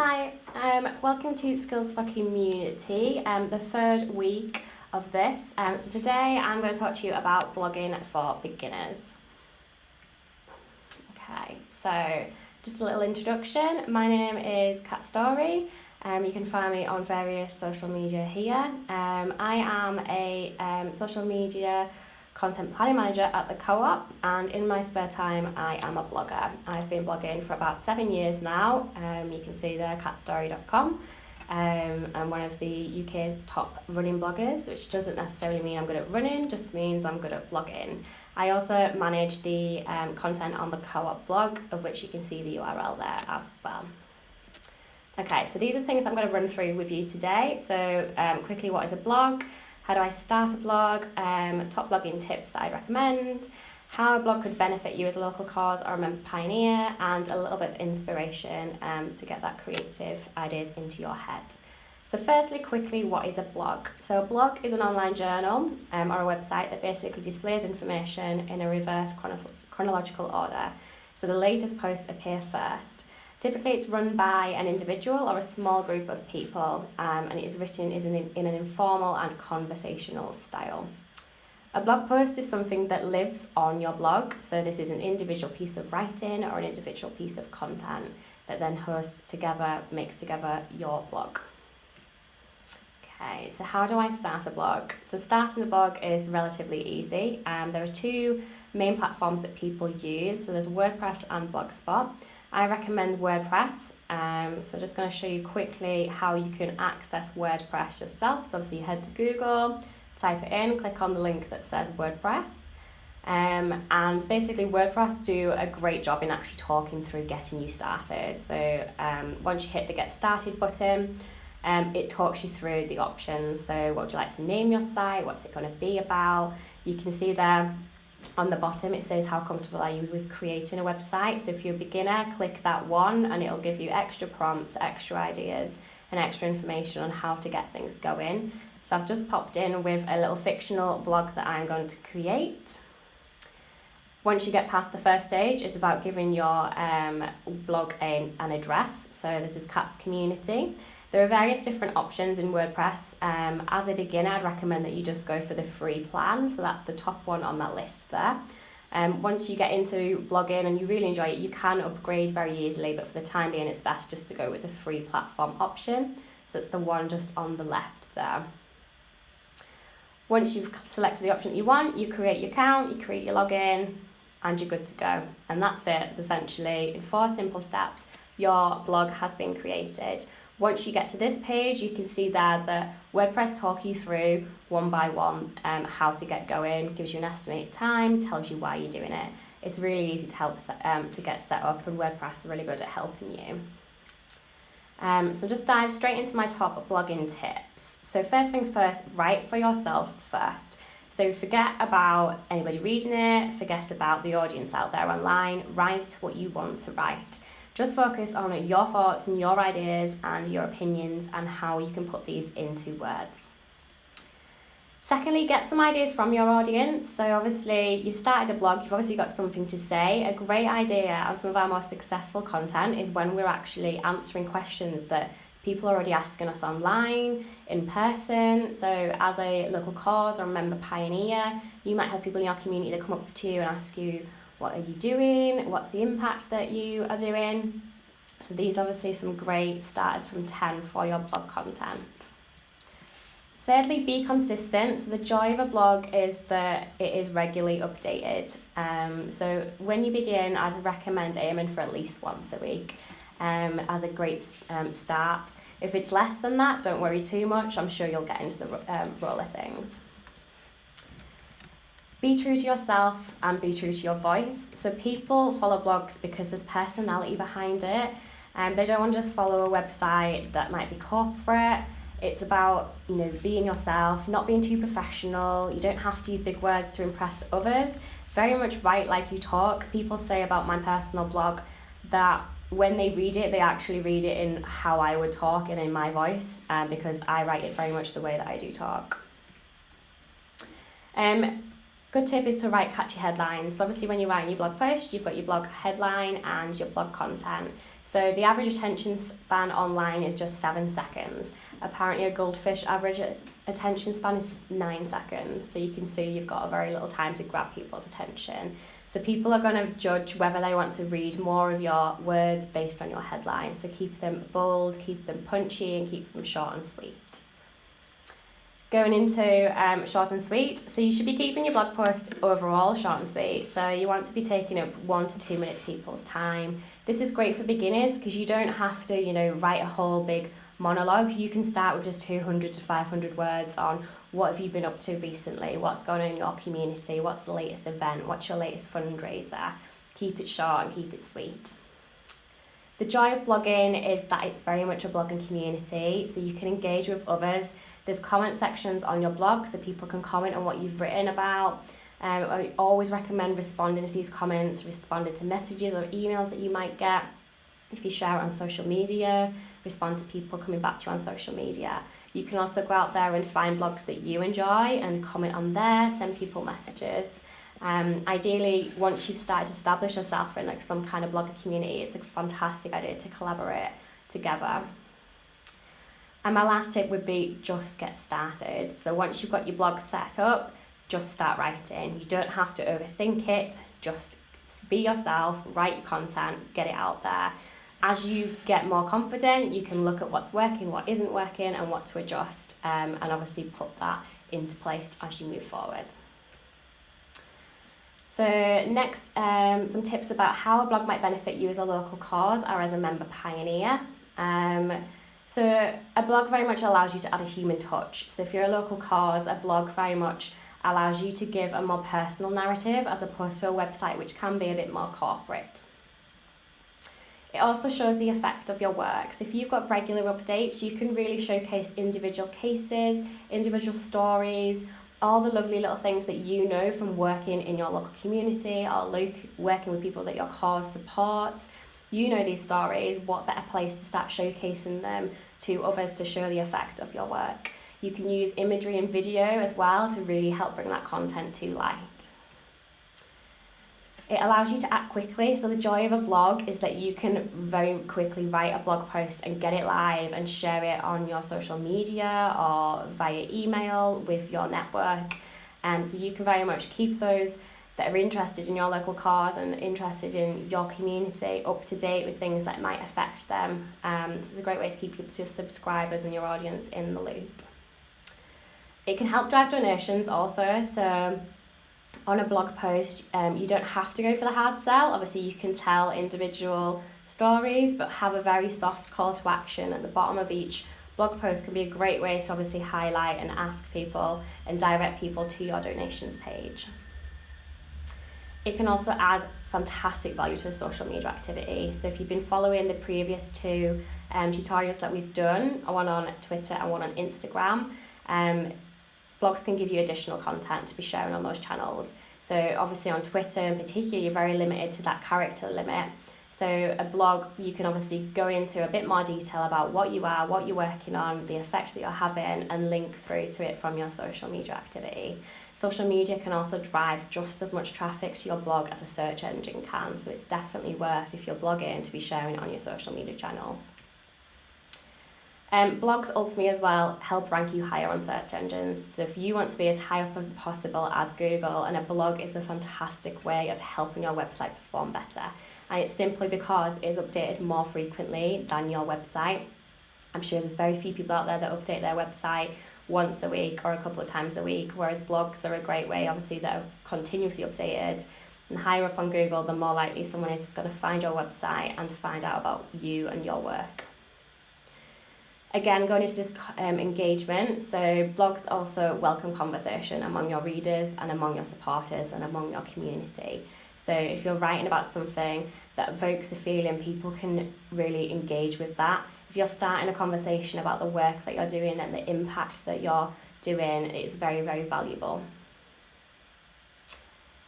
Hi, welcome to Skills for Community, the third week of this. So today I'm going to talk to you about blogging for beginners. Okay, so just a little introduction. My name is Kat Story. You can find me on various social media here. I am a social media content planning manager at the Co-op, and in my spare time I am a blogger. I've been blogging for about 7 years now. You can see there catstory.com. I'm one of the UK's top running bloggers, which doesn't necessarily mean I'm good at running, just means I'm good at blogging. I also manage the content on the Co-op blog, of which you can see the URL there as well. Okay, so these are the things I'm going to run through with you today. So quickly, what is a blog? How do I start a blog? Top blogging tips that I recommend, how a blog could benefit you as a local cause or a member pioneer, and a little bit of inspiration to get that creative ideas into your head. So firstly, quickly, what is a blog? So a blog is an online journal or a website that basically displays information in a reverse chronological order. So the latest posts appear first. Typically, it's run by an individual or a small group of people, and it is written in an informal and conversational style. A blog post is something that lives on your blog, so this is an individual piece of writing or an individual piece of content that then makes together your blog. Okay, so how do I start a blog? So starting a blog is relatively easy. There are two main platforms that people use, so there's WordPress and Blogspot. I recommend WordPress, so just going to show you quickly how you can access WordPress yourself. So obviously you head to Google, type it in, click on the link that says WordPress, and basically WordPress do a great job in actually talking through getting you started. So once you hit the Get Started button, it talks you through the options. So what would you like to name your site? What's it going to be about? You can see there on the bottom it says how comfortable are you with creating a website. So if you're a beginner, click that one and it'll give you extra prompts, extra ideas and extra information on how to get things going. So I've just popped in with a little fictional blog that I'm going to create. Once you get past the first stage, it's about giving your blog an address. So this is Kat's Community. There are various different options in WordPress. As a beginner, I'd recommend that you just go for the free plan. So that's the top one on that list there. Once you get into blogging and you really enjoy it, you can upgrade very easily, but for the time being, it's best just to go with the free platform option. So it's the one just on the left there. Once you've selected the option that you want, you create your account, you create your login, and you're good to go. And that's it. It's essentially, in 4 simple steps, your blog has been created. Once you get to this page, you can see there that WordPress talk you through one by one how to get going, gives you an estimated time, tells you why you're doing it. It's really easy to get set up, and WordPress is really good at helping you. So just dive straight into my top blogging tips. So first things first, write for yourself first. So forget about anybody reading it, forget about the audience out there online, write what you want to write. Just focus on your thoughts and your ideas and your opinions and how you can put these into words. Secondly, get some ideas from your audience. So obviously you've started a blog, you've obviously got something to say. A great idea and some of our most successful content is when we're actually answering questions that people are already asking us online, in person. So as a local cause or a member pioneer, you might have people in your community that come up to you and ask you, what are you doing? What's the impact that you are doing? So these are obviously some great starters from 10 for your blog content. Thirdly, be consistent. So the joy of a blog is that it is regularly updated. So when you begin, I'd recommend aiming for at least once a week as a great start. If it's less than that, don't worry too much. I'm sure you'll get into the roll of things. Be true to yourself and be true to your voice. So people follow blogs because there's personality behind it. They don't want to just follow a website that might be corporate. It's about, being yourself, not being too professional. You don't have to use big words to impress others. Very much write like you talk. People say about my personal blog that when they read it, they actually read it in how I would talk and in my voice, because I write it very much the way that I do talk. Good tip is to write catchy headlines. So obviously when you're writing your blog post, you've got your blog headline and your blog content. So the average attention span online is just 7 seconds. Apparently a goldfish average attention span is 9 seconds. So you can see you've got a very little time to grab people's attention. So people are going to judge whether they want to read more of your words based on your headline. So keep them bold, keep them punchy, and keep them short and sweet. Going into short and sweet, so you should be keeping your blog post overall short and sweet. So you want to be taking up 1 to 2 minute people's time. This is great for beginners because you don't have to, write a whole big monologue. You can start with just 200 to 500 words on what have you been up to recently, what's going on in your community, what's the latest event, what's your latest fundraiser. Keep it short and keep it sweet. The joy of blogging is that it's very much a blogging community, so you can engage with others. There's comment sections on your blog so people can comment on what you've written about. I always recommend responding to these comments, responding to messages or emails that you might get. If you share it on social media, respond to people coming back to you on social media. You can also go out there and find blogs that you enjoy and comment on there, send people messages. Ideally, once you've started to establish yourself in some kind of blogger community, it's a fantastic idea to collaborate together. And my last tip would be just get started. So once you've got your blog set up, just start writing. You don't have to overthink it. Just be yourself, write your content, get it out there. As you get more confident, you can look at what's working, what isn't working, and what to adjust, and obviously put that into place as you move forward. So next, some tips about how a blog might benefit you as a local cause or as a member pioneer. So a blog very much allows you to add a human touch. So if you're a local cause, a blog very much allows you to give a more personal narrative as opposed to a website which can be a bit more corporate. It also shows the effect of your work. So if you've got regular updates, you can really showcase individual cases, individual stories, all the lovely little things that you know from working in your local community or working with people that your cause supports. You know these stories, what better place to start showcasing them to others to show the effect of your work. You can use imagery and video as well to really help bring that content to light. It allows you to act quickly, so the joy of a blog is that you can very quickly write a blog post and get it live and share it on your social media or via email with your network. So you can very much keep those that are interested in your local cause and interested in your community up to date with things that might affect them. This is a great way to keep your subscribers and your audience in the loop. It can help drive donations also, so on a blog post, you don't have to go for the hard sell. Obviously, you can tell individual stories, but have a very soft call to action at the bottom of each blog post can be a great way to obviously highlight and ask people and direct people to your donations page. It can also add fantastic value to a social media activity. So if you've been following the previous 2 tutorials that we've done, one on Twitter and one on Instagram, blogs can give you additional content to be sharing on those channels. So obviously on Twitter in particular, you're very limited to that character limit. So a blog, you can obviously go into a bit more detail about what you are, what you're working on, the effect that you're having, and link through to it from your social media activity. Social media can also drive just as much traffic to your blog as a search engine can. So it's definitely worth, if you're blogging, to be sharing it on your social media channels. Blogs ultimately as well help rank you higher on search engines. So if you want to be as high up as possible as Google, and a blog is a fantastic way of helping your website perform better. And it's simply because it's updated more frequently than your website. I'm sure there's very few people out there that update their website once a week or a couple of times a week, whereas blogs are a great way, obviously, that are continuously updated. And higher up on Google, the more likely someone is going to find your website and to find out about you and your work. Again, going into this engagement, so blogs also welcome conversation among your readers and among your supporters and among your community. So if you're writing about something that evokes a feeling, people can really engage with that. If you're starting a conversation about the work that you're doing and the impact that you're doing, it's very, very valuable.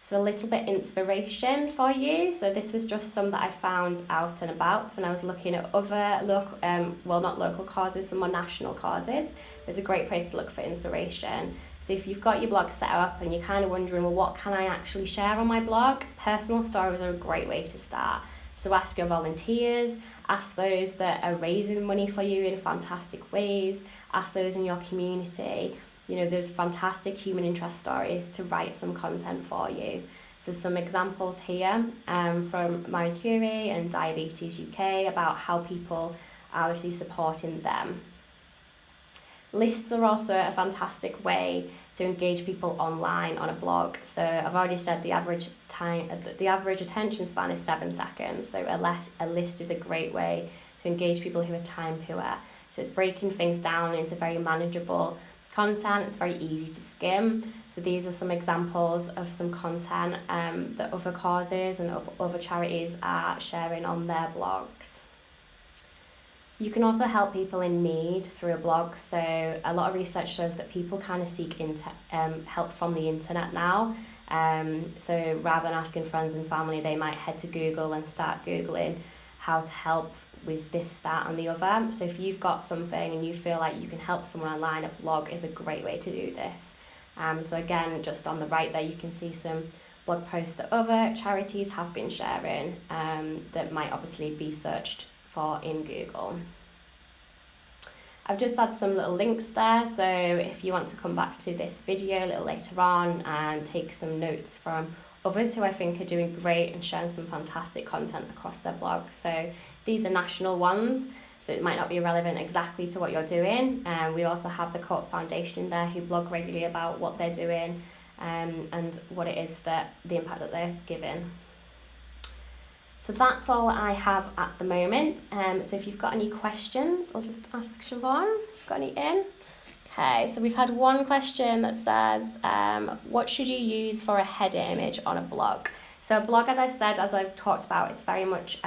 So a little bit inspiration for you. So this was just some that I found out and about when I was looking at other not local causes, some more national causes. There's a great place to look for inspiration. So if you've got your blog set up and you're kind of wondering, well, what can I actually share on my blog? Personal stories are a great way to start. So ask your volunteers, Ask those that are raising money for you in fantastic ways. Ask those in your community. You know, there's fantastic human interest stories to write some content for you. So there's some examples here from Marie Curie and Diabetes UK about how people are obviously supporting them. Lists are also a fantastic way to engage people online on a blog. So I've already said the average attention span is 7 seconds. So a list is a great way to engage people who are time poor. So it's breaking things down into very manageable content. It's very easy to skim. So these are some examples of some content that other causes and other charities are sharing on their blogs. You can also help people in need through a blog. So a lot of research shows that people kind of seek help from the internet now. So rather than asking friends and family, they might head to Google and start Googling how to help with this, that and the other. So if you've got something and you feel like you can help someone online, a blog is a great way to do this. So again, just on the right there, you can see some blog posts that other charities have been sharing that might obviously be searched for in Google. I've just had some little links there, so if you want to come back to this video a little later on and take some notes from others who I think are doing great and sharing some fantastic content across their blog. So these are national ones, so it might not be relevant exactly to what you're doing. We also have the Co-op Foundation in there who blog regularly about what they're doing and what it is that the impact that they're giving. So that's all I have at the moment. So if you've got any questions, I'll just ask Siobhan. Got any in? Okay, so we've had one question that says, what should you use for a header image on a blog? So a blog, as I said, as I've talked about, it's very much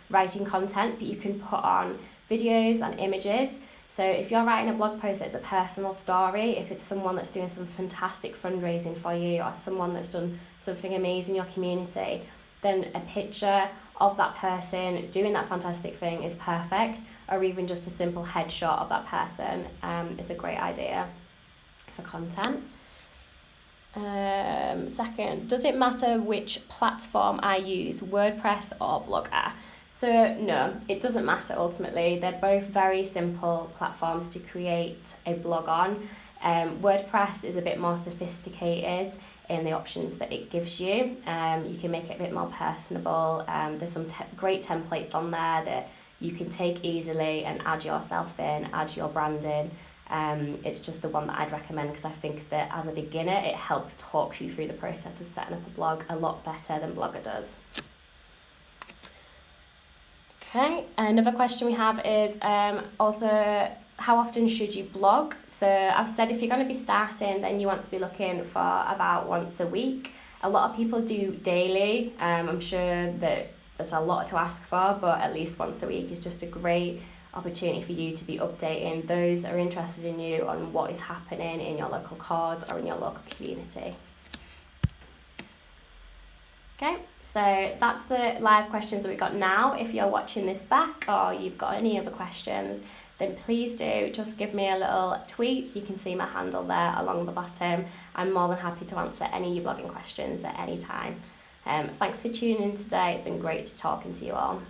writing content, but you can put on videos and images. So if you're writing a blog post that's a personal story, if it's someone that's doing some fantastic fundraising for you or someone that's done something amazing in your community, then a picture of that person doing that fantastic thing is perfect, or even just a simple headshot of that person is a great idea for content. Second, does it matter which platform I use, WordPress or Blogger? So no, it doesn't matter ultimately. They're both very simple platforms to create a blog on. WordPress is a bit more sophisticated in the options that it gives you. You can make it a bit more personable. There's some great templates on there that you can take easily and add yourself in, add your branding. It's just the one that I'd recommend because I think that as a beginner it helps talk you through the process of setting up a blog a lot better than Blogger does. Okay, another question we have is also, how often should you blog? So I've said if you're going to be starting, then you want to be looking for about once a week. A lot of people do daily. I'm sure that that's a lot to ask for, but at least once a week is just a great opportunity for you to be updating those that are interested in you on what is happening in your local cause or in your local community. Okay, so that's the live questions that we've got now. If you're watching this back or you've got any other questions, then please do just give me a little tweet. You can see my handle there along the bottom. I'm more than happy to answer any of your blogging questions at any time. Thanks for tuning in today. It's been great talking to you all.